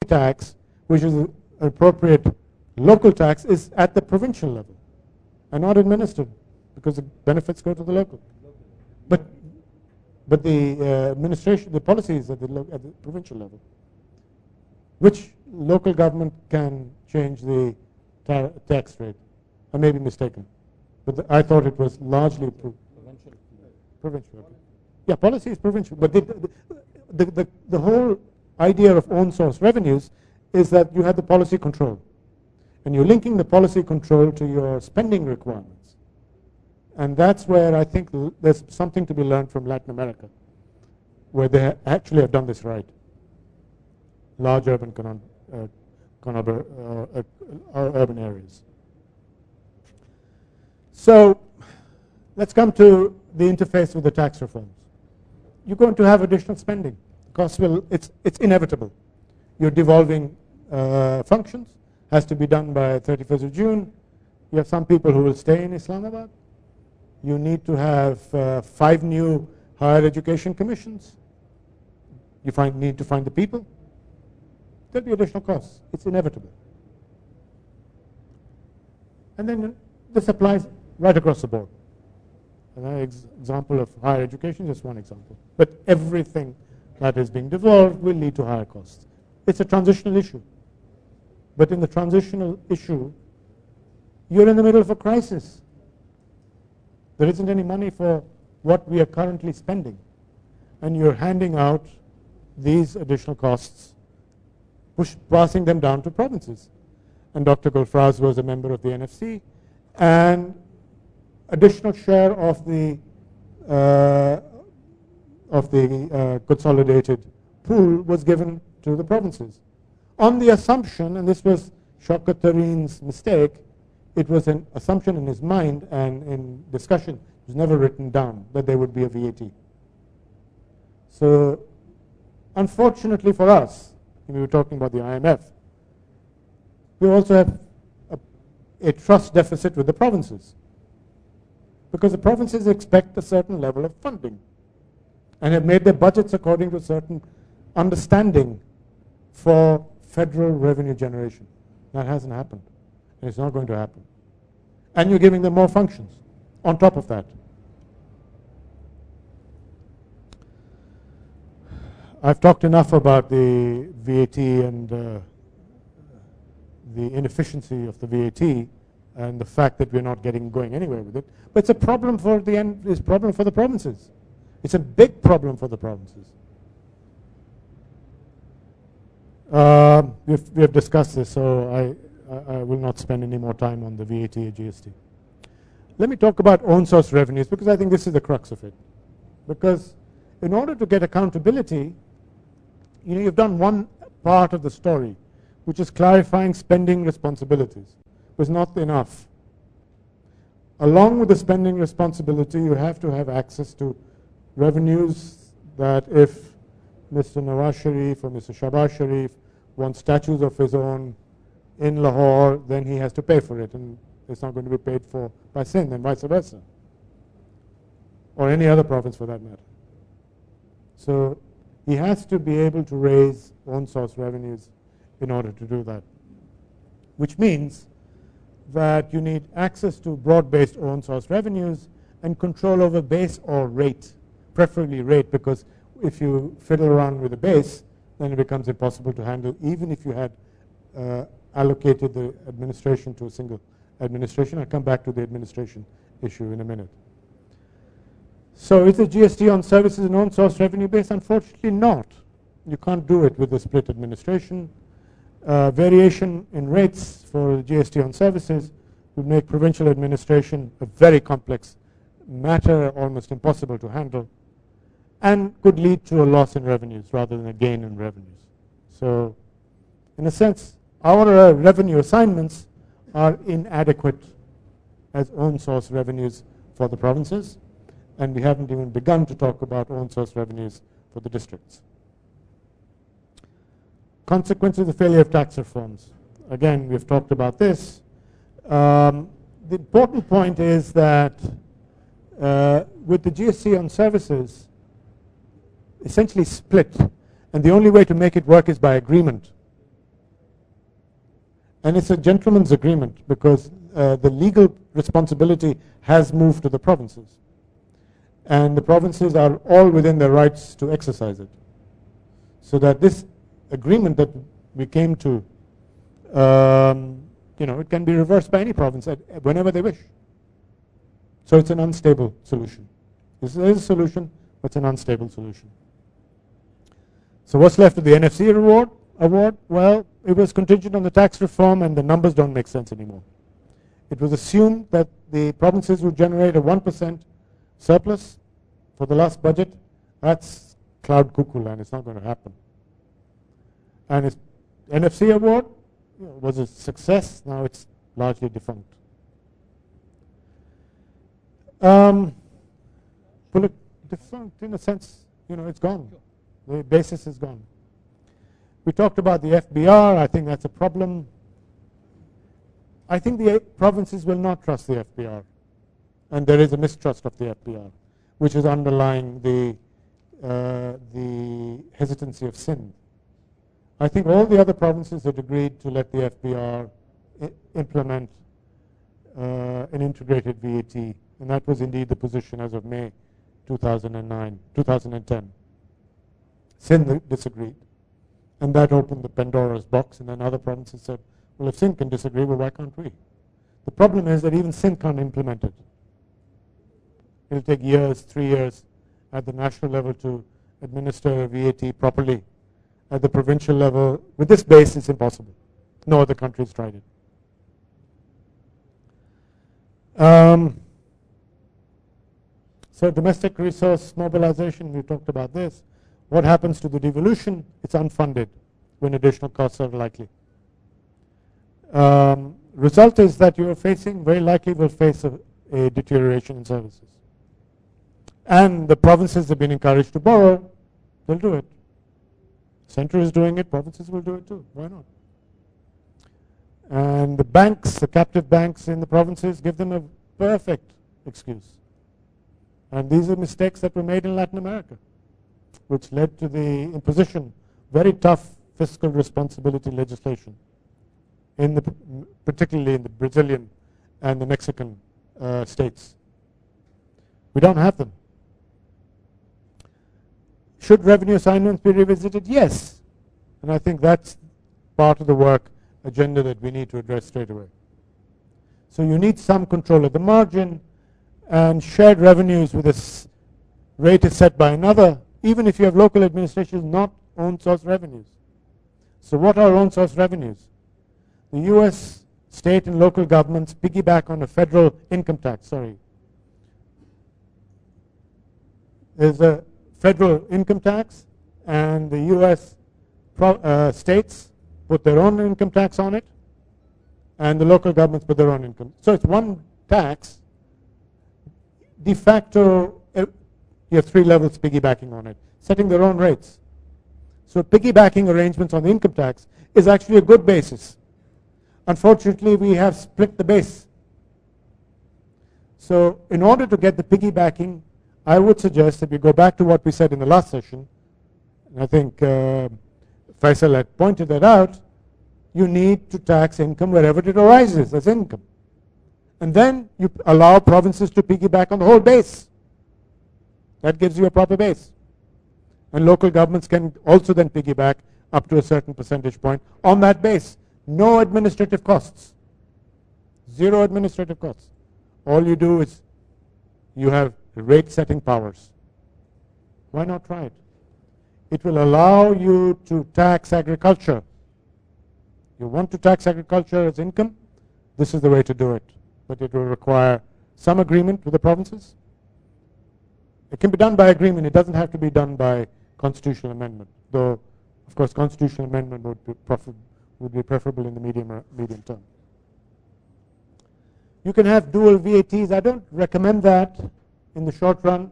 tax, which is an appropriate local tax, is at the provincial level and not administered, because the benefits go to the local. But the administration, the policy is at the provincial level, which local government can change the tax rate. I may be mistaken, but I thought it was largely provincial. Okay. Yeah, policy is provincial, but the whole idea of own source revenues is that you have the policy control, and you're linking the policy control to your spending requirements. And that's where I think there's something to be learned from Latin America, where they actually have done this right. Large urban urban areas. So let's come to the interface with the tax reforms. You're going to have additional spending. Costs will, it's inevitable. You're devolving functions, has to be done by 31st of June. You have some people who will stay in Islamabad. You need to have 5 new higher education commissions. You need to find the people. There'll be additional costs. It's inevitable. And then this applies right across the board. An example of higher education, just one example. But everything that is being devolved will lead to higher costs. It's a transitional issue. But in the transitional issue, you're in the middle of a crisis. There isn't any money for what we are currently spending. And you're handing out these additional costs, passing them down to provinces. And Dr. Gulfraz was a member of the NFC, and additional share of the consolidated pool was given to the provinces. On the assumption, and this was Shaukat Tareen's mistake, it was an assumption in his mind and in discussion, it was never written down, that there would be a VAT. So unfortunately for us, we were talking about the IMF, we also have a trust deficit with the provinces, because the provinces expect a certain level of funding and have made their budgets according to a certain understanding for federal revenue generation. That hasn't happened, and it's not going to happen. And you're giving them more functions on top of that. I've talked enough about the VAT and the inefficiency of the VAT and the fact that we're not going anywhere with it. But it's a problem for it's a problem for the provinces. It's a big problem for the provinces. We have discussed this, so I will not spend any more time on the VAT or GST. Let me talk about own source revenues, because I think this is the crux of it. Because in order to get accountability, you've done one part of the story, which is clarifying spending responsibilities. It was not enough. Along with the spending responsibility, you have to have access to revenues that if Mr. Nawaz Sharif or Mr. Shahbaz Sharif wants statues of his own in Lahore, then he has to pay for it, and it's not going to be paid for by Sindh, and vice versa, or any other province for that matter. So he has to be able to raise own source revenues in order to do that, which means that you need access to broad-based own source revenues and control over base or rate, preferably rate, because if you fiddle around with the base, then it becomes impossible to handle, even if you had allocated the administration to a single administration. I'll come back to the administration issue in a minute. So is the GST on services an own source revenue base? Unfortunately not. You can't do it with the split administration. Variation in rates for the GST on services would make provincial administration a very complex matter, almost impossible to handle, and could lead to a loss in revenues rather than a gain in revenues. So in a sense, our revenue assignments are inadequate as own source revenues for the provinces, and we haven't even begun to talk about own source revenues for the districts. Consequences of the failure of tax reforms. Again, we've talked about this. The important point is that with the GST on services essentially split, and the only way to make it work is by agreement And it's a gentleman's agreement because the legal responsibility has moved to the provinces. And the provinces are all within their rights to exercise it. So that this agreement that we came to, it can be reversed by any province whenever they wish. So it's an unstable solution. This is a solution, but it's an unstable solution. So what's left of the NFC award? Well, it was contingent on the tax reform, and the numbers don't make sense anymore. It was assumed that the provinces would generate a 1% surplus for the last budget. That's cloud cuckoo land. It's not going to happen. And its NFC award was a success. Now it's largely defunct. Defunct in a sense, it's gone. The basis is gone. We talked about the FBR. I think that's a problem. I think the provinces will not trust the FBR. And there is a mistrust of the FBR, which is underlying the hesitancy of Sindh. I think all the other provinces had agreed to let the FBR implement an integrated VAT, and that was indeed the position as of May 2010. Sindh disagreed, and that opened the Pandora's box, and then other provinces said, well, if Sindh can disagree, well, why can't we? The problem is that even Sindh can't implement it. It'll take years, 3 years at the national level to administer VAT properly. At the provincial level, with this base, it's impossible. No other country's tried it. So domestic resource mobilization, we talked about this. What happens to the devolution? It's unfunded when additional costs are likely. Result is that you are facing, very likely will face a deterioration in services. And the provinces have been encouraged to borrow, they'll do it. Center is doing it, provinces will do it too. Why not? And the banks, the captive banks in the provinces, give them a perfect excuse. And these are mistakes that were made in Latin America, which led to the imposition, very tough fiscal responsibility legislation, particularly in the Brazilian and the Mexican states. We don't have them. Should revenue assignments be revisited? Yes. And I think that's part of the work agenda that we need to address straight away. So you need some control at the margin, and shared revenues with a rate is set by another, even if you have local administrations, not own source revenues. So what are own source revenues? The US state and local governments piggyback on a federal income tax, There's a federal income tax, and the US states put their own income tax on it, and the local governments put their own income. So it's one tax. De facto, you have 3 levels piggybacking on it, setting their own rates. So piggybacking arrangements on the income tax is actually a good basis. Unfortunately, we have split the base. So in order to get the piggybacking, I would suggest that we go back to what we said in the last session, and I think Faisal had pointed that out. You need to tax income wherever it arises as income. And then you allow provinces to piggyback on the whole base. That gives you a proper base. And local governments can also then piggyback up to a certain percentage point on that base. No administrative costs. 0 administrative costs. All you do is you have rate setting powers. Why not try it? It will allow you to tax agriculture. You want to tax agriculture as income? This is the way to do it. But it will require some agreement with the provinces. It can be done by agreement. It doesn't have to be done by constitutional amendment, though, of course, constitutional amendment would be preferable in the medium term. You can have dual VATs. I don't recommend that in the short run.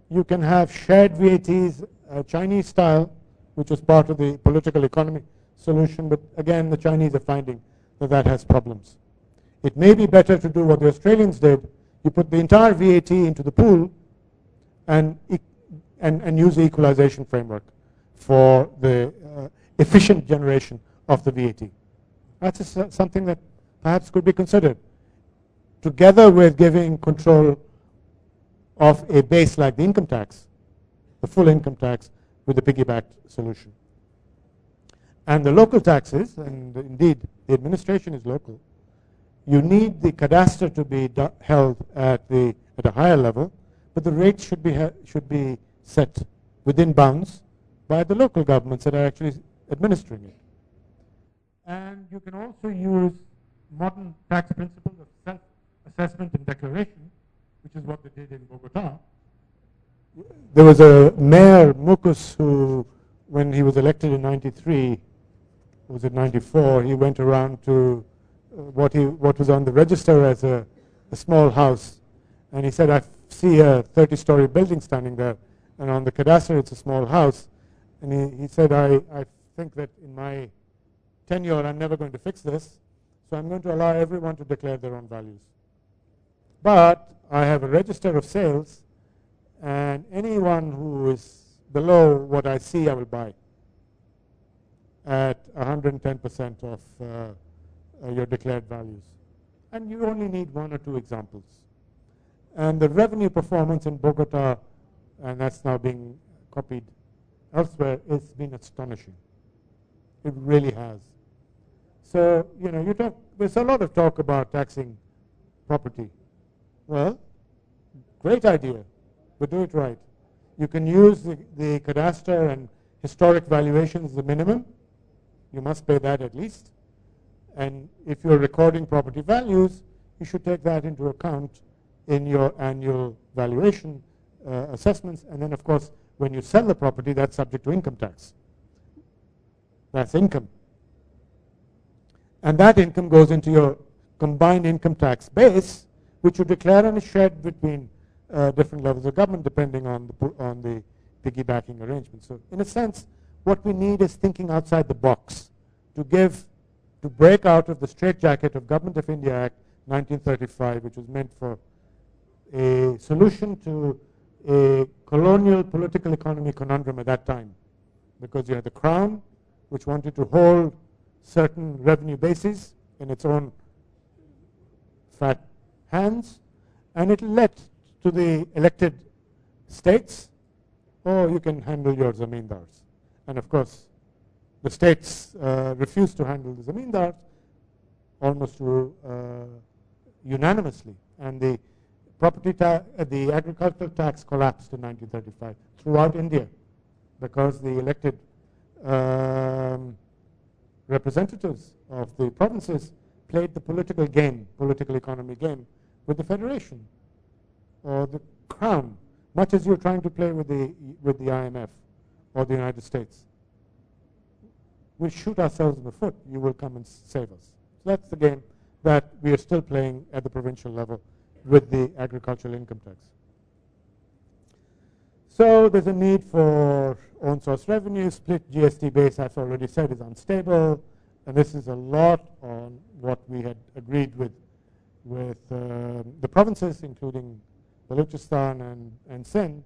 You can have shared VATs, Chinese style, which was part of the political economy solution, but again, the Chinese are finding that that has problems. It may be better to do what the Australians did. You put the entire VAT into the pool and use the equalization framework for the efficient generation of the VAT. That's something that perhaps could be considered, together with giving control of a base like the income tax, the full income tax, with the piggybacked solution. And the local taxes, and indeed the administration is local, you need the cadastre to be held at a higher level, but the rates should be set within bounds by the local governments that are actually administering it. And you can also use modern tax principles of self-assessment and declaration, which is what they did in Bogota. There was a mayor, Mucus, who, when he was elected in 93, was it 94, he went around to what was on the register as a small house. And he said, I see a 30-story building standing there, and on the cadastre it's a small house. And he said, I think that in my tenure I'm never going to fix this, so I'm going to allow everyone to declare their own values. But I have a register of sales, and anyone who is below what I see I will buy at 110% of your declared values. And you only need one or two examples. And the revenue performance in Bogota, and that's now being copied elsewhere, has been astonishing. It really has. So, there's a lot of talk about taxing property. Well, great idea, but do it right. You can use the cadastre and historic valuations as a minimum. You must pay that at least. And if you're recording property values, you should take that into account in your annual valuation assessments. And then, of course, when you sell the property, that's subject to income tax. That's income. And that income goes into your combined income tax base, which you declare and is shared between different levels of government depending on the piggybacking arrangement. So in a sense, what we need is thinking outside the box to break out of the straitjacket of Government of India Act 1935, which was meant for a solution to a colonial political economy conundrum at that time, because you had the Crown, which wanted to hold certain revenue bases in its own fat hands, and it led to the elected states, or you can handle your zamindars. And of course, the states refused to handle the zamindars almost unanimously, and the the agricultural tax collapsed in 1935 throughout India, because the elected representatives of the provinces played the political economy game with the federation or the Crown, much as you're trying to play with the IMF or the United States. We'll shoot ourselves in the foot. You will come and save us. So that's the game that we are still playing at the provincial level with the agricultural income tax. So there's a need for own source revenue. Split GST base, I've already said, is unstable. And this is a lot on what we had agreed with the provinces, including Balochistan and Sindh.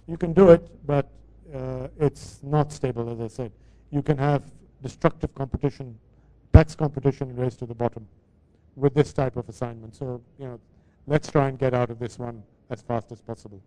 You can do it, but it's not stable, as I said. You can have destructive competition, tax competition raised to the bottom with this type of assignment. So, let's try and get out of this one as fast as possible.